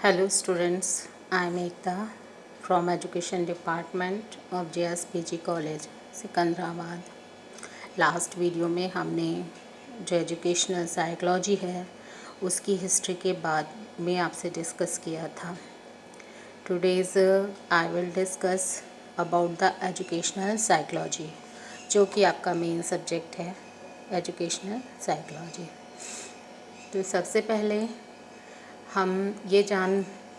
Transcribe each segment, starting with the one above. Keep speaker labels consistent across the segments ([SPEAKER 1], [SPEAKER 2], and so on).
[SPEAKER 1] Hello students, I am Ekta from Education Department of JSPG College, Secunderabad. Last video में हमने जो educational psychology है उसकी हिस्ट्री के बाद में आपसे डिस्कस किया था। Today's I will discuss about the educational psychology, जो कि आपका मेन सब्जेक्ट है एजुकेशनल साइकोलॉजी। तो सबसे पहले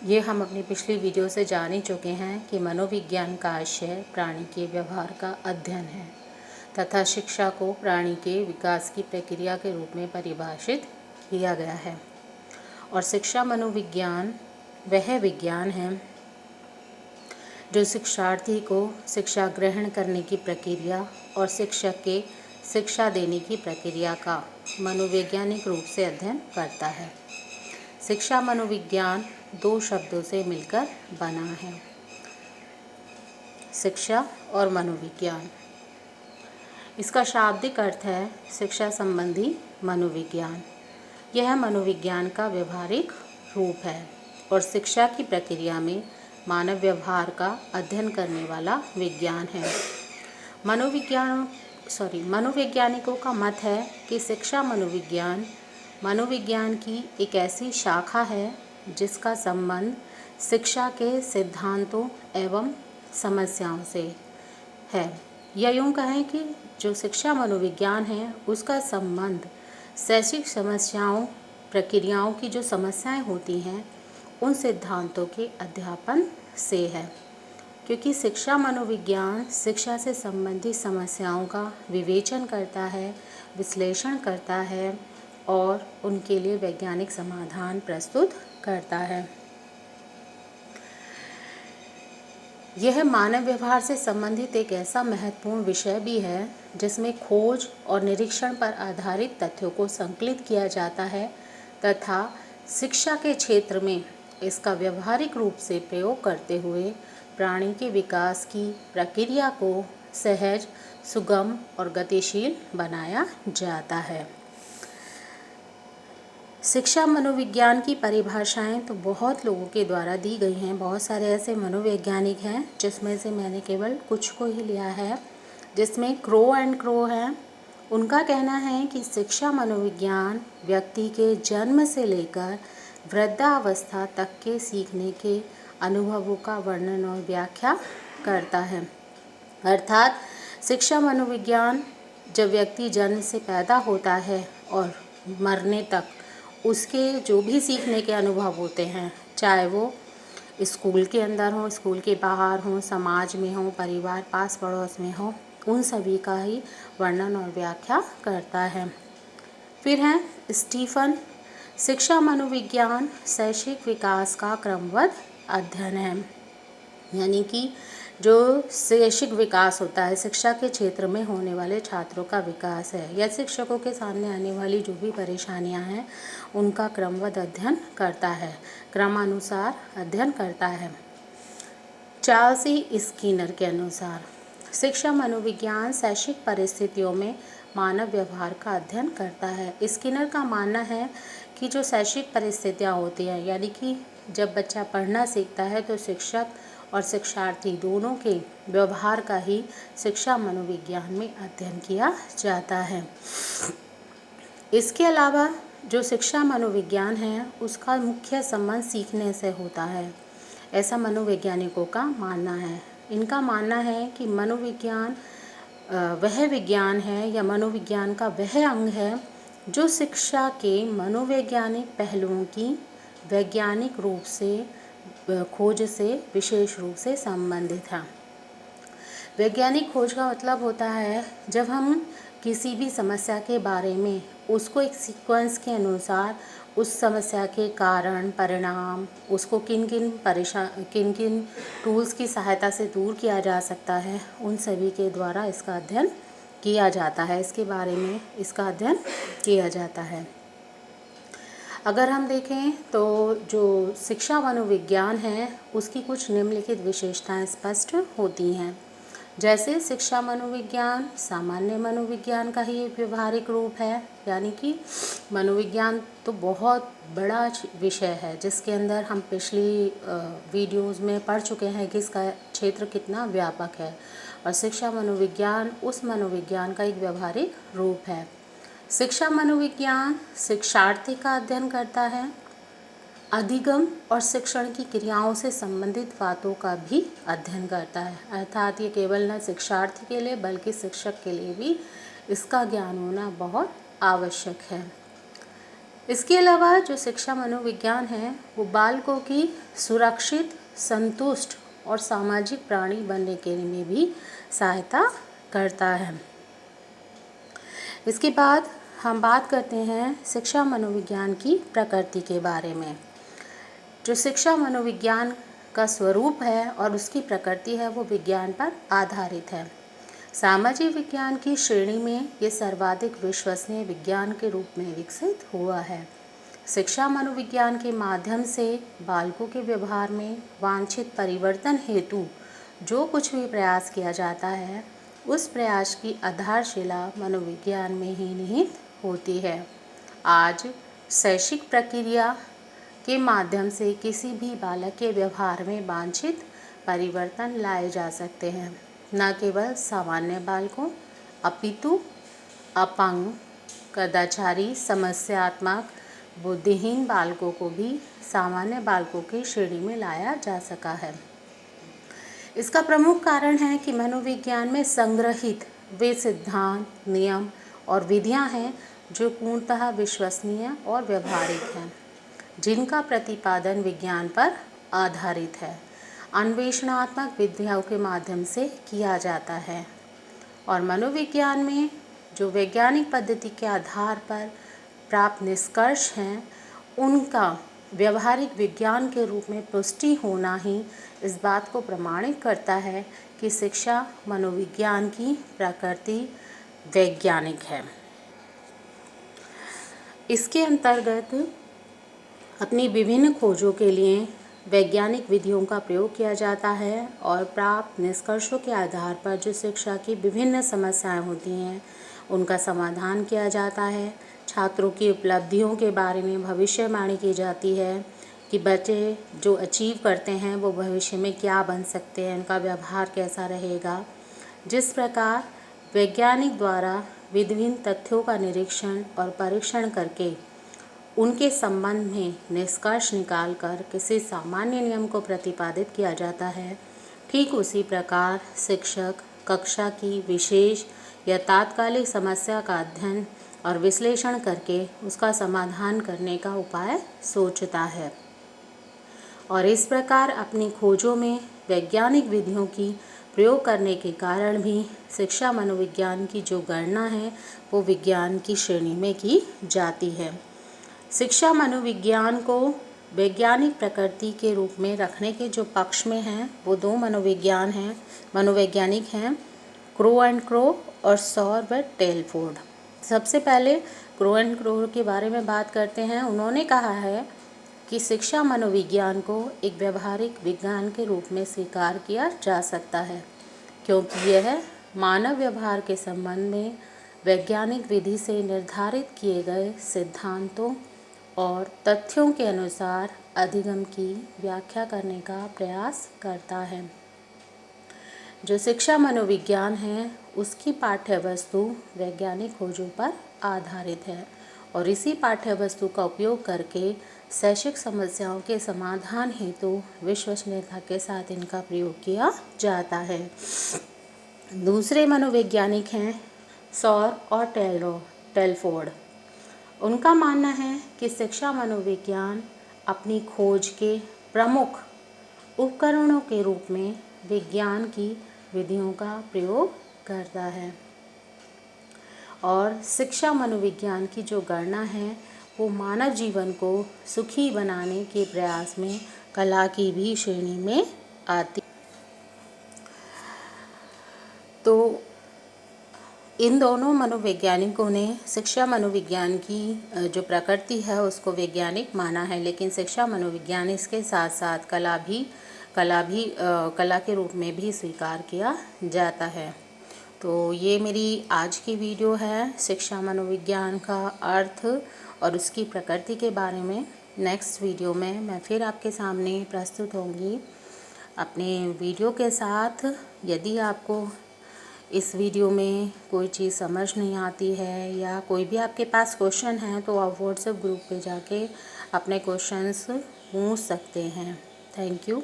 [SPEAKER 1] ये हम अपनी पिछली वीडियो से जान ही चुके हैं कि मनोविज्ञान का आशय प्राणी के व्यवहार का अध्ययन है तथा शिक्षा को प्राणी के विकास की प्रक्रिया के रूप में परिभाषित किया गया है। और शिक्षा मनोविज्ञान वह विज्ञान है जो शिक्षार्थी को शिक्षा ग्रहण करने की प्रक्रिया और शिक्षक के शिक्षा देने की प्रक्रिया का मनोवैज्ञानिक रूप से अध्ययन करता है। शिक्षा मनोविज्ञान दो शब्दों से मिलकर बना है, शिक्षा और मनोविज्ञान। इसका शाब्दिक अर्थ है शिक्षा संबंधी मनोविज्ञान। यह मनोविज्ञान का व्यवहारिक रूप है और शिक्षा की प्रक्रिया में मानव व्यवहार का अध्ययन करने वाला विज्ञान है। मनोवैज्ञानिकों का मत है कि शिक्षा मनोविज्ञान की एक ऐसी शाखा है जिसका संबंध शिक्षा के सिद्धांतों एवं समस्याओं से है। या यूँ कहें कि जो शिक्षा मनोविज्ञान है उसका संबंध शैक्षिक समस्याओं प्रक्रियाओं की जो समस्याएं होती हैं उन सिद्धांतों के अध्यापन से है, क्योंकि शिक्षा मनोविज्ञान शिक्षा से संबंधित समस्याओं का विवेचन करता है, विश्लेषण करता है और उनके लिए वैज्ञानिक समाधान प्रस्तुत करता है। यह मानव व्यवहार से संबंधित एक ऐसा महत्वपूर्ण विषय भी है जिसमें खोज और निरीक्षण पर आधारित तथ्यों को संकलित किया जाता है तथा शिक्षा के क्षेत्र में इसका व्यवहारिक रूप से प्रयोग करते हुए प्राणी के विकास की प्रक्रिया को सहज, सुगम और गतिशील बनाया जाता है। शिक्षा मनोविज्ञान की परिभाषाएं तो बहुत लोगों के द्वारा दी गई हैं। बहुत सारे ऐसे मनोवैज्ञानिक हैं जिसमें से मैंने केवल कुछ को ही लिया है, जिसमें क्रो हैं। उनका कहना है कि शिक्षा मनोविज्ञान व्यक्ति के जन्म से लेकर वृद्धावस्था तक के सीखने के अनुभवों का वर्णन और व्याख्या करता है। अर्थात शिक्षा मनोविज्ञान जब व्यक्ति जन्म से पैदा होता है और मरने तक उसके जो भी सीखने के अनुभव होते हैं, चाहे वो स्कूल के अंदर हो, स्कूल के बाहर हो, समाज में हो, परिवार पास पड़ोस में हो, उन सभी का ही वर्णन और व्याख्या करता है। फिर हैं स्टीफन। शिक्षा मनोविज्ञान शैक्षिक विकास का क्रमबद्ध अध्ययन है, यानी कि जो शैक्षिक विकास होता है, शिक्षा के क्षेत्र में होने वाले छात्रों का विकास है या शिक्षकों के सामने आने वाली जो भी परेशानियां हैं उनका क्रमबद्ध अध्ययन करता है, क्रमानुसार अध्ययन करता है। चार्ल्स ई स्किनर के अनुसार शिक्षा मनोविज्ञान शैक्षिक परिस्थितियों में मानव व्यवहार का अध्ययन करता है। स्किनर का मानना है कि जो शैक्षिक परिस्थितियाँ होती हैं, यानी कि जब बच्चा पढ़ना सीखता है तो शिक्षक और शिक्षार्थी दोनों के व्यवहार का ही शिक्षा मनोविज्ञान में अध्ययन किया जाता है। इसके अलावा जो शिक्षा मनोविज्ञान है उसका मुख्य संबंध सीखने से होता है, ऐसा मनोवैज्ञानिकों का मानना है। इनका मानना है कि मनोविज्ञान वह विज्ञान है या मनोविज्ञान का वह अंग है जो शिक्षा के मनोवैज्ञानिक पहलुओं की वैज्ञानिक रूप से खोज से विशेष रूप से संबंधित है। वैज्ञानिक खोज का मतलब होता है जब हम किसी भी समस्या के बारे में उसको एक सीक्वेंस के अनुसार उस समस्या के कारण, परिणाम, उसको किन किन टूल्स की सहायता से दूर किया जा सकता है, उन सभी के द्वारा इसका अध्ययन किया जाता है, इसके बारे में इसका अध्ययन किया जाता है। अगर हम देखें तो जो शिक्षा मनोविज्ञान है उसकी कुछ निम्नलिखित विशेषताएं स्पष्ट होती हैं। जैसे शिक्षा मनोविज्ञान सामान्य मनोविज्ञान का ही एक व्यवहारिक रूप है, यानी कि मनोविज्ञान तो बहुत बड़ा विषय है जिसके अंदर हम पिछली वीडियोस में पढ़ चुके हैं कि इसका क्षेत्र कितना व्यापक है। और शिक्षा मनोविज्ञान उस मनोविज्ञान का एक व्यवहारिक रूप है। शिक्षा मनोविज्ञान शिक्षार्थी का अध्ययन करता है, अधिगम और शिक्षण की क्रियाओं से संबंधित बातों का भी अध्ययन करता है। अर्थात ये केवल न शिक्षार्थी के लिए बल्कि शिक्षक के लिए भी इसका ज्ञान होना बहुत आवश्यक है। इसके अलावा जो शिक्षा मनोविज्ञान है वो बालकों की सुरक्षित, संतुष्ट और सामाजिक प्राणी बनने के लिए भी सहायता करता है। इसके बाद हम बात करते हैं शिक्षा मनोविज्ञान की प्रकृति के बारे में। जो शिक्षा मनोविज्ञान का स्वरूप है और उसकी प्रकृति है वो विज्ञान पर आधारित है। सामाजिक विज्ञान की श्रेणी में ये सर्वाधिक विश्वसनीय विज्ञान के रूप में विकसित हुआ है। शिक्षा मनोविज्ञान के माध्यम से बालकों के व्यवहार में वांछित परिवर्तन हेतु जो कुछ भी प्रयास किया जाता है उस प्रयास की आधारशिला मनोविज्ञान में ही निहित होती है। आज शैक्षिक प्रक्रिया के माध्यम से किसी भी बालक के व्यवहार में वांछित परिवर्तन लाए जा सकते हैं। न केवल सामान्य बालकों अपितु अपंग, कदाचारी, समस्यात्मक, बुद्धिहीन बालकों को भी सामान्य बालकों की श्रेणी में लाया जा सका है। इसका प्रमुख कारण है कि मनोविज्ञान में संग्रहित वे सिद्धांत, नियम और विधियां हैं जो पूर्णतः विश्वसनीय और व्यवहारिक हैं, जिनका प्रतिपादन विज्ञान पर आधारित है, अन्वेषणात्मक विधियों के माध्यम से किया जाता है। और मनोविज्ञान में जो वैज्ञानिक पद्धति के आधार पर प्राप्त निष्कर्ष हैं उनका व्यवहारिक विज्ञान के रूप में पुष्टि होना ही इस बात को प्रमाणित करता है कि शिक्षा मनोविज्ञान की प्रकृति वैज्ञानिक है। इसके अंतर्गत अपनी विभिन्न खोजों के लिए वैज्ञानिक विधियों का प्रयोग किया जाता है और प्राप्त निष्कर्षों के आधार पर जो शिक्षा की विभिन्न समस्याएं होती हैं उनका समाधान किया जाता है। छात्रों की उपलब्धियों के बारे में भविष्यवाणी की जाती है कि बच्चे जो अचीव करते हैं वो भविष्य में क्या बन सकते हैं, उनका व्यवहार कैसा रहेगा। जिस प्रकार वैज्ञानिक द्वारा विभिन्न तथ्यों का निरीक्षण और परीक्षण करके उनके संबंध में निष्कर्ष निकालकर किसी सामान्य नियम को प्रतिपादित किया जाता है, ठीक उसी प्रकार शिक्षक कक्षा की विशेष या तात्कालिक समस्या का अध्ययन और विश्लेषण करके उसका समाधान करने का उपाय सोचता है। और इस प्रकार अपनी खोजों में वैज्ञानिक विधियों की प्रयोग करने के कारण भी शिक्षा मनोविज्ञान की जो गणना है वो विज्ञान की श्रेणी में की जाती है। शिक्षा मनोविज्ञान को वैज्ञानिक प्रकृति के रूप में रखने के जो पक्ष में हैं वो दो मनोवैज्ञानिक हैं, क्रो एंड क्रो और सॉर व टेलफोर्ड। सबसे पहले क्रो एंड क्रो के बारे में बात करते हैं। उन्होंने कहा है कि शिक्षा मनोविज्ञान को एक व्यवहारिक विज्ञान के रूप में स्वीकार किया जा सकता है क्योंकि यह मानव व्यवहार के संबंध में वैज्ञानिक विधि से निर्धारित किए गए सिद्धांतों और तथ्यों के अनुसार अधिगम की व्याख्या करने का प्रयास करता है। जो शिक्षा मनोविज्ञान है उसकी पाठ्यवस्तु वैज्ञानिक खोजों पर आधारित है और इसी पाठ्यवस्तु का उपयोग करके शैक्षिक समस्याओं के समाधान हेतु विश्वसनीयता के साथ इनका प्रयोग किया जाता है। दूसरे मनोवैज्ञानिक हैं सॉर और टेलफोर्ड। उनका मानना है कि शिक्षा मनोविज्ञान अपनी खोज के प्रमुख उपकरणों के रूप में विज्ञान की विधियों का प्रयोग करता है और शिक्षा मनोविज्ञान की जो गणना है वो मानव जीवन को सुखी बनाने के प्रयास में कला की भी श्रेणी में आती। तो इन दोनों मनोवैज्ञानिकों ने शिक्षा मनोविज्ञान की जो प्रकृति है उसको वैज्ञानिक माना है, लेकिन शिक्षा मनोविज्ञान इसके साथ साथ कला भी कला के रूप में भी स्वीकार किया जाता है। तो ये मेरी आज की वीडियो है शिक्षा मनोविज्ञान का अर्थ और उसकी प्रकृति के बारे में। नेक्स्ट वीडियो में मैं फिर आपके सामने प्रस्तुत होंगी अपने वीडियो के साथ। यदि आपको इस वीडियो में कोई चीज़ समझ नहीं आती है या कोई भी आपके पास क्वेश्चन है तो आप व्हाट्सएप ग्रुप पे जाके अपने क्वेश्चंस पूछ सकते हैं। Thank you.